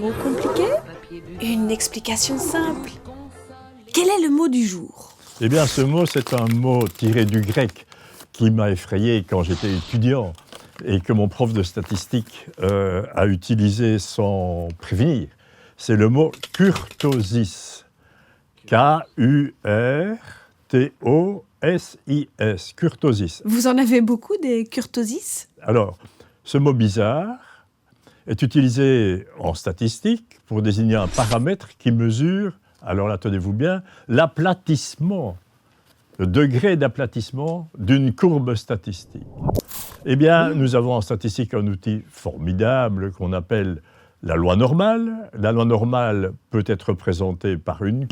mot compliqué? Une explication simple. Quel est le mot du jour? Eh bien, ce mot, c'est un mot tiré du grec qui m'a effrayé quand j'étais étudiant et que mon prof de statistique a utilisé sans prévenir. C'est le mot kurtosis. K-U-R-T-O-S-I-S. Kurtosis. Vous en avez beaucoup des kurtosis? Alors, ce mot bizarre est utilisé en statistique pour désigner un paramètre qui mesure, alors là, tenez-vous bien, l'aplatissement, le degré d'aplatissement d'une courbe statistique. Eh bien, nous avons en statistique un outil formidable qu'on appelle la loi normale. La loi normale peut être représentée par une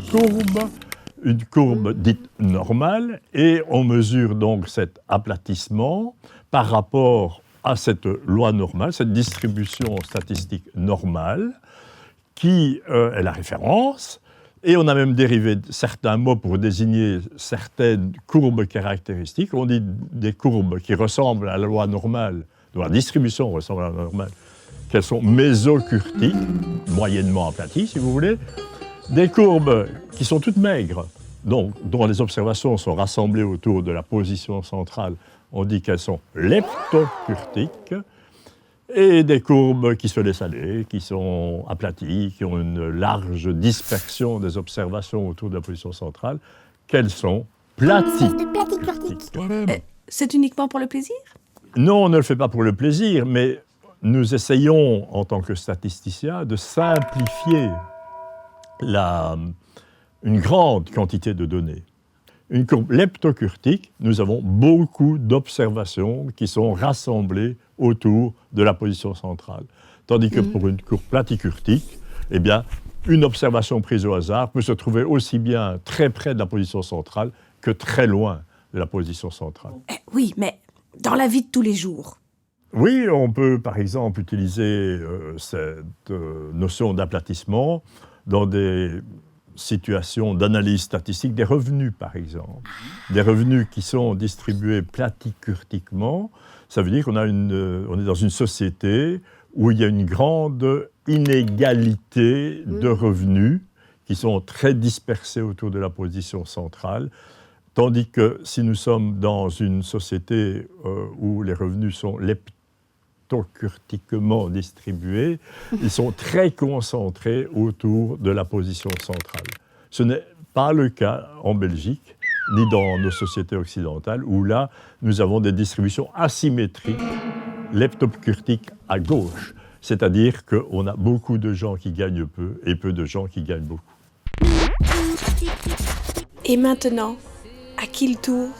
courbe dite normale, et on mesure donc cet aplatissement par rapport à cette loi normale, cette distribution statistique normale, qui est la référence, et on a même dérivé certains mots pour désigner certaines courbes caractéristiques. On dit des courbes qui ressemblent à la loi normale, dont la distribution ressemble à la loi normale, qu'elles sont mésocurtiques, moyennement aplaties, si vous voulez, des courbes qui sont toutes maigres, donc dont les observations sont rassemblées autour de la position centrale. On dit qu'elles sont leptocurtiques, et des courbes qui se laissent aller, qui sont aplaties, qui ont une large dispersion des observations autour de la position centrale, qu'elles sont platicurtiques. C'est uniquement pour le plaisir? Non, on ne le fait pas pour le plaisir, mais nous essayons, en tant que statisticiens, de simplifier une grande quantité de données. Une courbe leptocurtique, nous avons beaucoup d'observations qui sont rassemblées autour de la position centrale. Tandis que pour une courbe platicurtique, eh bien, une observation prise au hasard peut se trouver aussi bien très près de la position centrale que très loin de la position centrale. Oui, mais dans la vie de tous les jours. Oui, on peut par exemple utiliser cette notion d'aplatissement dans des situations d'analyse statistique des revenus, par exemple. Des revenus qui sont distribués platicurtiquement, ça veut dire qu'on est dans une société où il y a une grande inégalité de revenus qui sont très dispersés autour de la position centrale, tandis que si nous sommes dans une société où les revenus sont leptocurtiquement distribués, ils sont très concentrés autour de la position centrale. Ce n'est pas le cas en Belgique, ni dans nos sociétés occidentales, où là, nous avons des distributions asymétriques, leptocurtiques à gauche. C'est-à-dire qu'on a beaucoup de gens qui gagnent peu et peu de gens qui gagnent beaucoup. Et maintenant, à qui le tour?